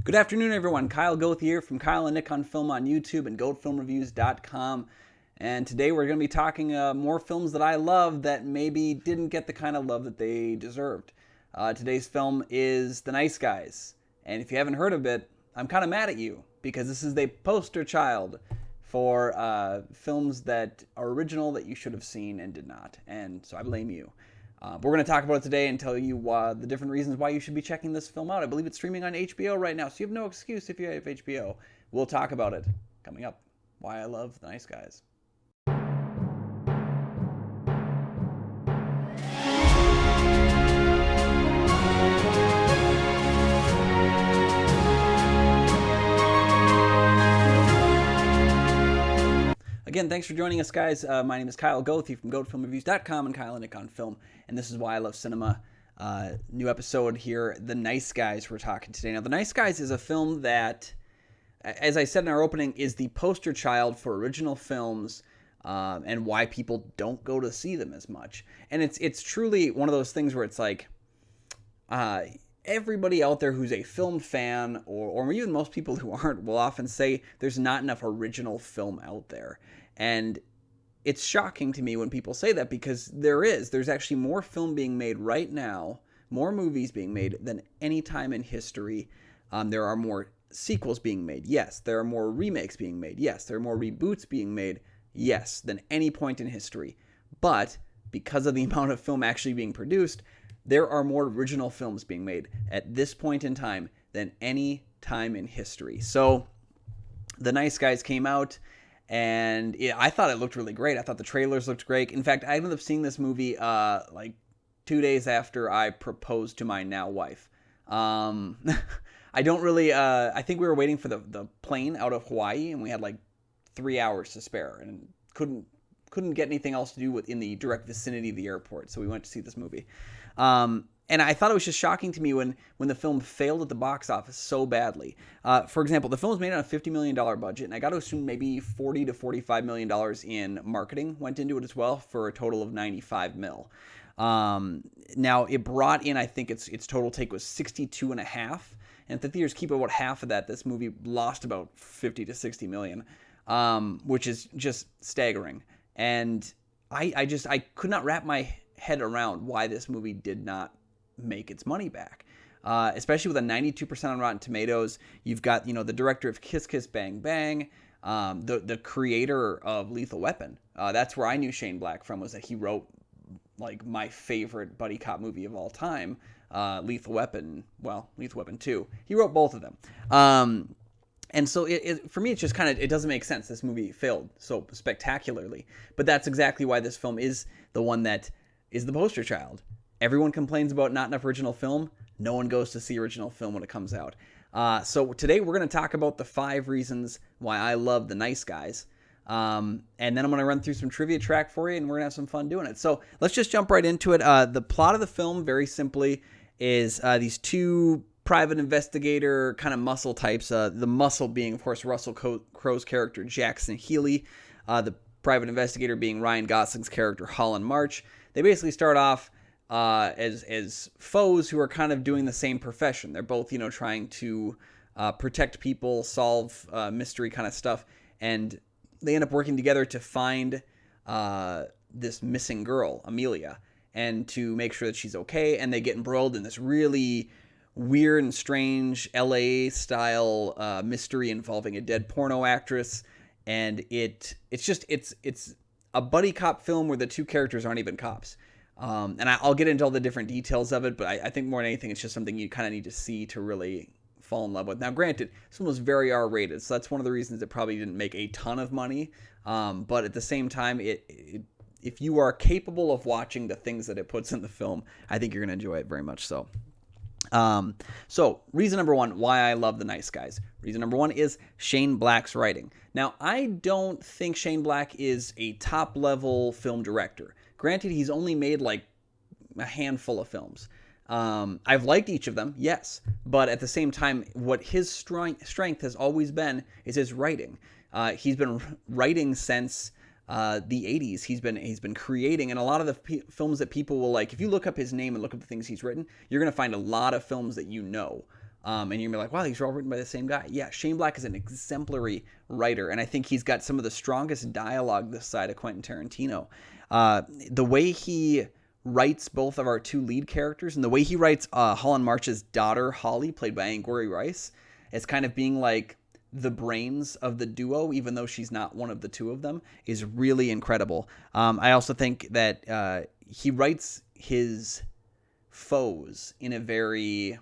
Good afternoon, everyone. Kyle Goethe here from Kyle and Nick on Film on YouTube and GoatFilmReviews.com. And today we're going to be talking more films that I love that maybe didn't get the kind of love that they deserved. Today's film is The Nice Guys. And if you haven't heard of it, I'm kind of mad at you because this is the poster child for films that are original that you should have seen and did not. And so I blame you. We're going to talk about it today and tell you the different reasons why you should be checking this film out. I believe it's streaming on HBO right now, so you have no excuse if you have HBO. We'll talk about it coming up. Why I love The Nice Guys. Again, thanks for joining us, guys. My name is Kyle Goethe from GoatFilmReviews.com and Kyle and Nick on Film, and this is Why I Love Cinema. New episode here, The Nice Guys we're talking today. Now, The Nice Guys is a film that, as I said in our opening, is the poster child for original films and why people don't go to see them as much. And it's truly one of those things where it's like everybody out there who's a film fan, or even most people who aren't, will often say there's not enough original film out there. And it's shocking to me when people say that because there's actually more film being made right now, more movies being made than any time in history. There are more sequels being made, yes. There are more remakes being made, yes. There are more reboots being made, yes, than any point in history. But because of the amount of film actually being produced, there are more original films being made at this point in time than any time in history. So The Nice Guys came out, and I thought it looked really great. I thought the trailers looked great. In fact, I ended up seeing this movie like 2 days after I proposed to my now wife. I don't really... I think we were waiting for the plane out of Hawaii, and we had like 3 hours to spare, and couldn't get anything else to do in the direct vicinity of the airport, so we went to see this movie. And I thought it was just shocking to me when the film failed at the box office so badly. For example, the film was made on a $50 million budget, and I got to assume maybe $40 to $45 million in marketing went into it as well, for a total of $95 million. Now, it brought in, I think its total take was 62 and a half, and if the theaters keep about half of that, this movie lost about 50 to 60 million, which is just staggering. And I could not wrap my head around why this movie did not make its money back, especially with a 92% on Rotten Tomatoes. You've got, the director of Kiss Kiss Bang Bang, the creator of Lethal Weapon. That's where I knew Shane Black from, was that he wrote like my favorite buddy cop movie of all time, Lethal Weapon 2. He wrote both of them. And so for me, it's just kind of, it doesn't make sense. This movie failed so spectacularly, but that's exactly why this film is the one that is the poster child. Everyone complains about not enough original film. No one goes to see original film when it comes out. So today we're going to talk about the 5 reasons why I love The Nice Guys. And then I'm going to run through some trivia track for you, and we're going to have some fun doing it. So let's just jump right into it. The plot of the film, very simply, is these two private investigator kind of muscle types. The muscle being, of course, Russell Crowe's character, Jackson Healy. The private investigator being Ryan Gosling's character, Holland March. They basically start off as foes who are kind of doing the same profession. They're both, trying to protect people, solve mystery kind of stuff, and they end up working together to find this missing girl, Amelia, and to make sure that she's okay. And they get embroiled in this really weird and strange LA-style mystery involving a dead porno actress, and it's a buddy cop film where the two characters aren't even cops. And I'll get into all the different details of it, but I think more than anything, it's just something you kind of need to see to really fall in love with. Now, granted, this one was very R-rated, so that's one of the reasons it probably didn't make a ton of money. But at the same time, if you are capable of watching the things that it puts in the film, I think you're going to enjoy it very much so. So reason number 1, why I love The Nice Guys. Reason number 1 is Shane Black's writing. Now, I don't think Shane Black is a top-level film director. Granted, he's only made like a handful of films. I've liked each of them, yes, but at the same time, what his strength has always been is his writing. He's been writing since the 80s. He's been creating, and a lot of the films that people will like, if you look up his name and look up the things he's written, you're going to find a lot of films that you know. And you're like, wow, these are all written by the same guy. Yeah, Shane Black is an exemplary writer, and I think he's got some of the strongest dialogue this side of Quentin Tarantino. The way he writes both of our two lead characters, and the way he writes Holland March's daughter, Holly, played by Angourie Rice, as kind of being like the brains of the duo, even though she's not one of the two of them, is really incredible. I also think that he writes his foes in a very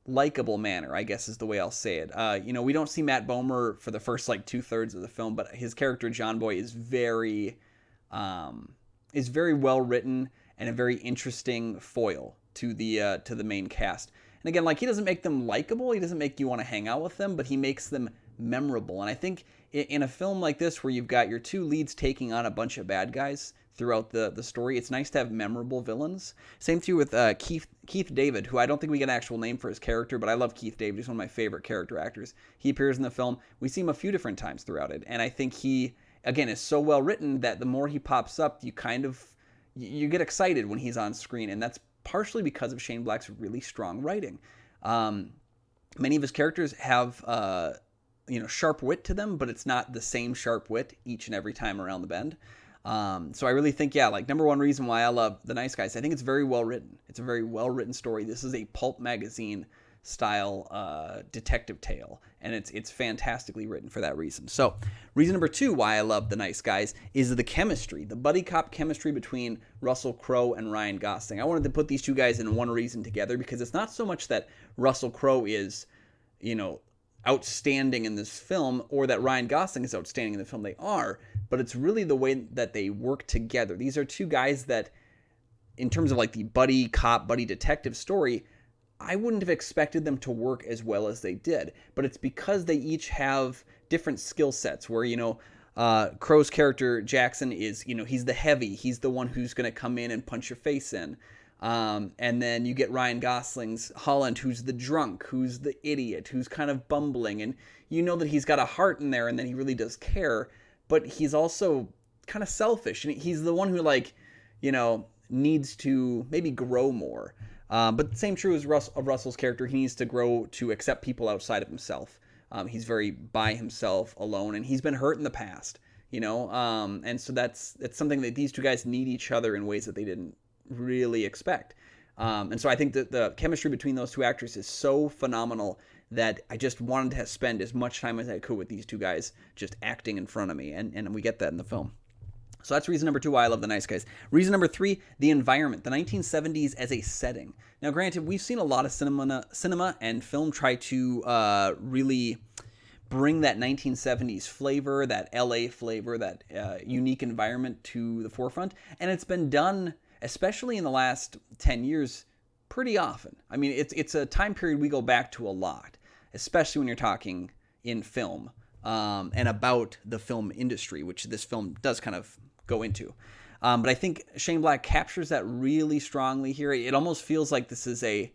likable manner, I guess is the way I'll say it. We don't see Matt Bomer for the first like 2/3 of the film, but his character John Boy is very well written and a very interesting foil to the main cast. And again, like, he doesn't make them likable, he doesn't make you want to hang out with them, but he makes them memorable. And I think in a film like this, where you've got your two leads taking on a bunch of bad guys throughout the story, it's nice to have memorable villains. Same through with Keith David, who I don't think we get an actual name for his character, but I love Keith David. He's one of my favorite character actors. He appears in the film. We see him a few different times throughout it, and I think he, again, is so well written that the more he pops up, you get excited when he's on screen, and that's partially because of Shane Black's really strong writing. Many of his characters have sharp wit to them, but it's not the same sharp wit each and every time around the bend. So I really think, number one reason why I love The Nice Guys, I think it's very well written. It's a very well written story. This is a pulp magazine style detective tale, and it's fantastically written for that reason. So reason number two why I love The Nice Guys is the chemistry, the buddy cop chemistry between Russell Crowe and Ryan Gosling. I wanted to put these two guys in one reason together, because it's not so much that Russell Crowe is, outstanding in this film, or that Ryan Gosling is outstanding in the film. They are, but it's really the way that they work together. These are two guys that, in terms of like the buddy cop, buddy detective story, I wouldn't have expected them to work as well as they did, but it's because they each have different skill sets where, Crowe's character, Jackson, is, he's the heavy, he's the one who's going to come in and punch your face in. And then you get Ryan Gosling's Holland, who's the drunk, who's the idiot, who's kind of bumbling, and that he's got a heart in there and that he really does care, but he's also kind of selfish, and he's the one who needs to maybe grow more. But the same true as Russell's character. He needs to grow to accept people outside of himself. He's very by himself, alone, and he's been hurt in the past, and so that's something that these two guys need each other in ways that they didn't really expect. And so I think that the chemistry between those two actors is so phenomenal that I just wanted to spend as much time as I could with these two guys just acting in front of me, and we get that in the film. So that's reason number two why I love The Nice Guys. Reason number three, the environment, the 1970s as a setting. Now, granted, we've seen a lot of cinema and film try to really bring that 1970s flavor, that LA flavor, that unique environment to the forefront, and it's been done, especially in the last 10 years, pretty often. I mean, it's a time period we go back to a lot, especially when you're talking in film and about the film industry, which this film does kind of go into. But I think Shane Black captures that really strongly here. It almost feels like this is a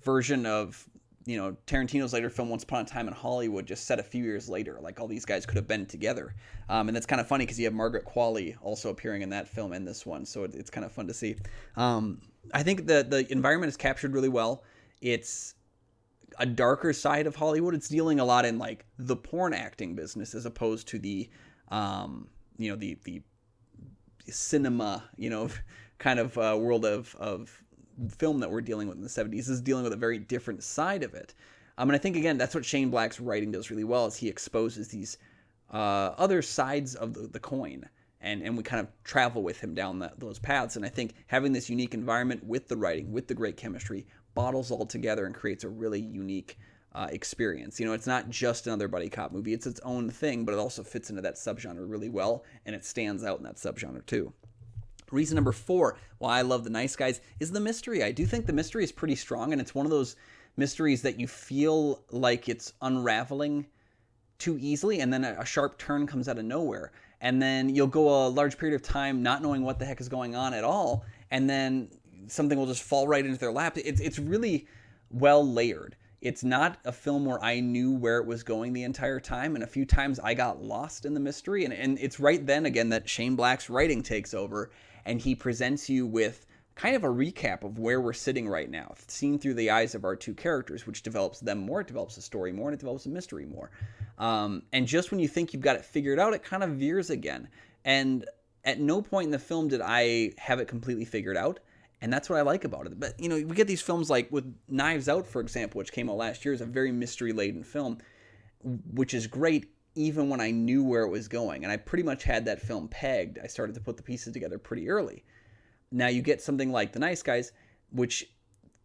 version of, Tarantino's later film Once Upon a Time in Hollywood, just set a few years later. Like, all these guys could have been together. And that's kind of funny because you have Margaret Qualley also appearing in that film and this one. So it's kind of fun to see. I think the environment is captured really well. It's a darker side of Hollywood. It's dealing a lot in like the porn acting business as opposed to the cinema, kind of world of film that we're dealing with in the 70s. This is dealing with a very different side of it. And I think, again, that's what Shane Black's writing does really well, is he exposes these other sides of the coin, and we kind of travel with him down those paths. And I think having this unique environment with the writing, with the great chemistry, bottles all together and creates a really unique experience. It's not just another buddy cop movie. It's its own thing, but it also fits into that subgenre really well, and it stands out in that subgenre too. Reason number four why I love The Nice Guys is the mystery. I do think the mystery is pretty strong, and it's one of those mysteries that you feel like it's unraveling too easily, and then a sharp turn comes out of nowhere, and then you'll go a large period of time not knowing what the heck is going on at all, and then something will just fall right into their lap. It's really well layered. It's not a film where I knew where it was going the entire time, and a few times I got lost in the mystery, and it's right then again that Shane Black's writing takes over, and he presents you with kind of a recap of where we're sitting right now, seen through the eyes of our two characters, which develops them more, it develops the story more, and it develops the mystery more. And just when you think you've got it figured out, it kind of veers again. And at no point in the film did I have it completely figured out. And that's what I like about it. But, we get these films like with Knives Out, for example, which came out last year, is a very mystery-laden film, which is great even when I knew where it was going. And I pretty much had that film pegged. I started to put the pieces together pretty early. Now you get something like The Nice Guys, which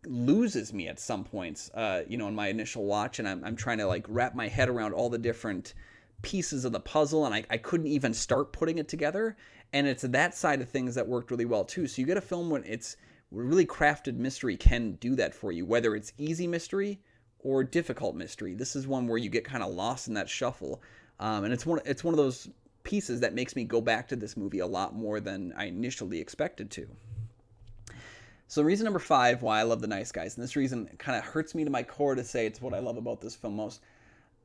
loses me at some points, in my initial watch, and I'm trying to like wrap my head around all the different pieces of the puzzle, and I couldn't even start putting it together. And it's that side of things that worked really well too. So you get a film when it's really crafted mystery can do that for you, whether it's easy mystery or difficult mystery. This is one where you get kind of lost in that shuffle, and it's one of those pieces that makes me go back to this movie a lot more than I initially expected to. So reason number 5 why I love The Nice Guys, and this reason kind of hurts me to my core to say it's what I love about this film most,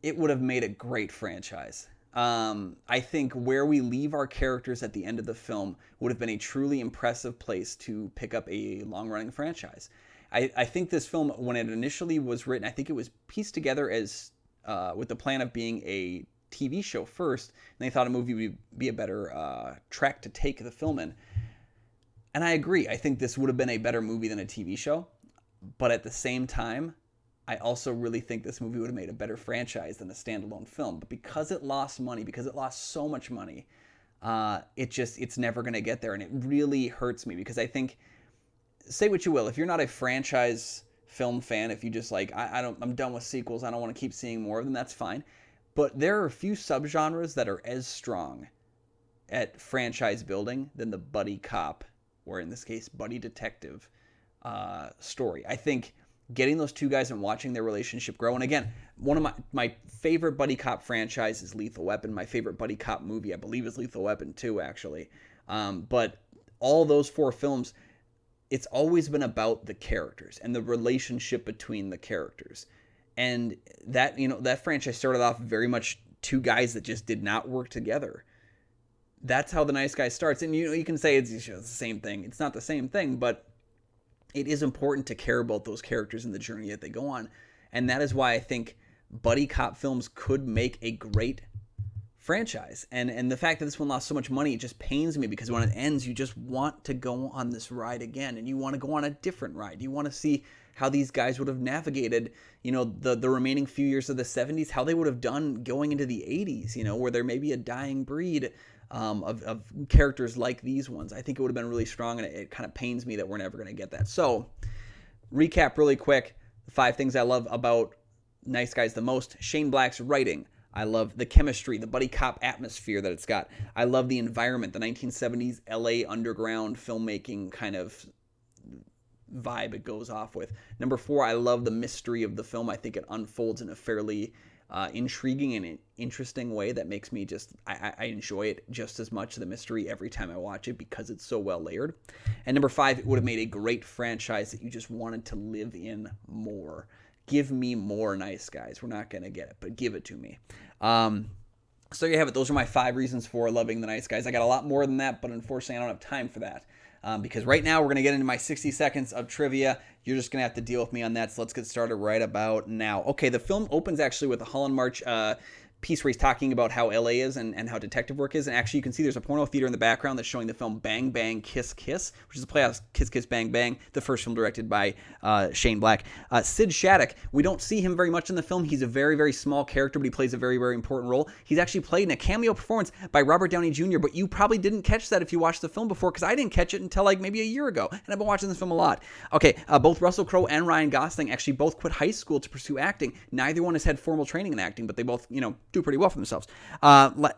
it would have made a great franchise. I think where we leave our characters at the end of the film would have been a truly impressive place to pick up a long-running franchise. I think this film, when it initially was written, I think it was pieced together as with the plan of being a TV show first, and they thought a movie would be a better track to take the film in. And I agree. I think this would have been a better movie than a TV show. But at the same time, I also really think this movie would have made a better franchise than a standalone film. But because it lost money, because it lost so much money, it's never going to get there. And it really hurts me because I think, say what you will, if you're not a franchise film fan, if you just like, I'm done with sequels, I don't want to keep seeing more of them, that's fine. But there are a few subgenres that are as strong at franchise building than the buddy cop, or in this case, buddy detective story. I think getting those two guys and watching their relationship grow, and again, one of my favorite buddy cop franchise is Lethal Weapon. My favorite buddy cop movie, I believe, is Lethal Weapon 2, actually. But all those 4 films, it's always been about the characters and the relationship between the characters. And that, that franchise started off very much 2 guys that just did not work together. That's how The Nice Guy starts. And you can say it's the same thing. It's not the same thing, but it is important to care about those characters and the journey that they go on. And that is why I think buddy cop films could make a great franchise. And the fact that this one lost so much money, it just pains me, because when it ends, you just want to go on this ride again, and you want to go on a different ride. You want to see how these guys would have navigated, the remaining few years of the 70s, how they would have done going into the 80s, where there may be a dying breed of characters like these ones. I think it would have been really strong, and it kind of pains me that we're never going to get that. So, recap really quick, the 5 things I love about Nice Guys the most. Shane Black's writing. I love the chemistry, the buddy cop atmosphere that it's got. I love the environment, the 1970s LA underground filmmaking kind of vibe it goes off with. Number 4, I love the mystery of the film. I think it unfolds in a fairly intriguing and interesting way that makes me I enjoy it just as much, the mystery, every time I watch it, because it's so well layered. And number 5, it would have made a great franchise that you just wanted to live in more. Give me more Nice Guys. We're not going to get it, but give it to me. So you have it. Those are my 5 reasons for loving The Nice Guys. I got a lot more than that, but unfortunately I don't have time for that. Because right now we're going to get into my 60 seconds of trivia. You're just going to have to deal with me on that, so let's get started right about now. Okay, the film opens actually with a Holland March piece where he's talking about how LA is and how detective work is. And actually, you can see there's a porno theater in the background that's showing the film Bang Bang Kiss Kiss, which is a play on Kiss Kiss Bang Bang, the first film directed by Shane Black. Sid Shattuck, we don't see him very much in the film. He's a very, very small character, but he plays a very, very important role. He's actually played in a cameo performance by Robert Downey Jr., but you probably didn't catch that if you watched the film before, because I didn't catch it until like maybe a year ago, and I've been watching this film a lot. Okay, both Russell Crowe and Ryan Gosling actually both quit high school to pursue acting. Neither one has had formal training in acting, but they both, do pretty well for themselves.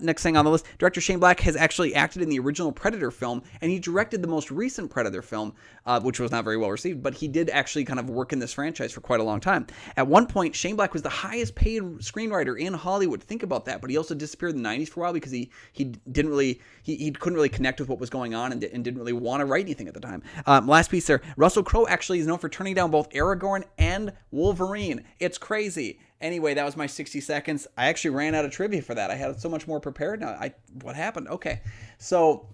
Next thing on the list, director Shane Black has actually acted in the original Predator film, and he directed the most recent Predator film, which was not very well received, but he did actually kind of work in this franchise for quite a long time. At one point, Shane Black was the highest paid screenwriter in Hollywood. Think about that. But he also disappeared in the 90s for a while because he couldn't really connect with what was going on and didn't really want to write anything at the time. Last piece there, Russell Crowe actually is known for turning down both Aragorn and Wolverine. It's crazy. Anyway, that was my 60 seconds. I actually ran out of trivia for that. I had so much more prepared now. What happened? Okay. So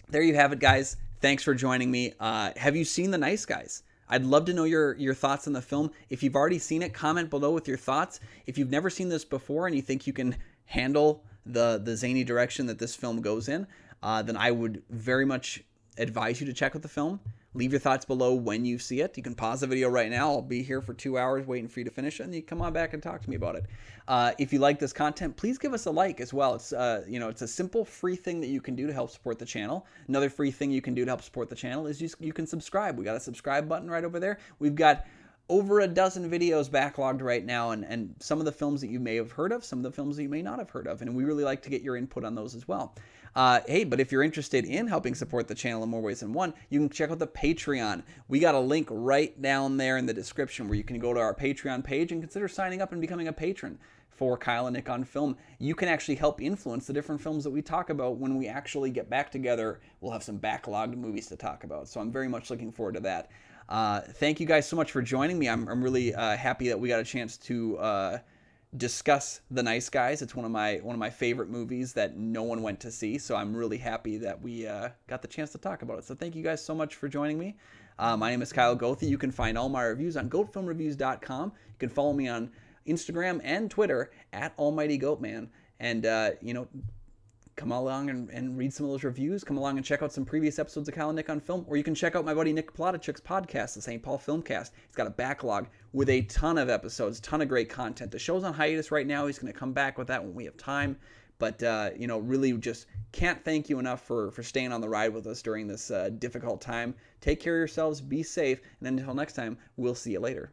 there you have it, guys. Thanks for joining me. Have you seen The Nice Guys? I'd love to know your thoughts on the film. If you've already seen it, comment below with your thoughts. If you've never seen this before and you think you can handle the zany direction that this film goes in, then I would very much advise you to check out the film. Leave your thoughts below when you see it. You can pause the video right now. I'll be here for 2 hours waiting for you to finish it, and you come on back and talk to me about it. If you like this content, please give us a like as well. It's it's a simple free thing that you can do to help support the channel. Another free thing you can do to help support the channel is you can subscribe. We got a subscribe button right over there. We've got over a dozen videos backlogged right now, and some of the films that you may have heard of, some of the films that you may not have heard of, and we really like to get your input on those as well. Hey, but if you're interested in helping support the channel in more ways than one, you can check out the Patreon. We got a link right down there in the description where you can go to our Patreon page and consider signing up and becoming a patron for Kyle and Nick on Film. You can actually help influence the different films that we talk about when we actually get back together. We'll have some backlogged movies to talk about, so I'm very much looking forward to that. Thank you guys so much for joining me. I'm really happy that we got a chance to discuss The Nice Guys. It's one of my favorite movies that no one went to see, so I'm really happy that we got the chance to talk about it. So thank you guys so much for joining me. My name is Kyle Goethe. You can find all my reviews on goatfilmreviews.com. You can follow me on Instagram and Twitter at AlmightyGoatman, and come along and read some of those reviews. Come along and check out some previous episodes of Kyle and Nick on Film, or you can check out my buddy Nick Plotachuk's podcast, the St. Paul Filmcast. He's got a backlog with a ton of episodes, ton of great content. The show's on hiatus right now. He's going to come back with that when we have time. But, really just can't thank you enough for staying on the ride with us during this difficult time. Take care of yourselves, be safe, and until next time, we'll see you later.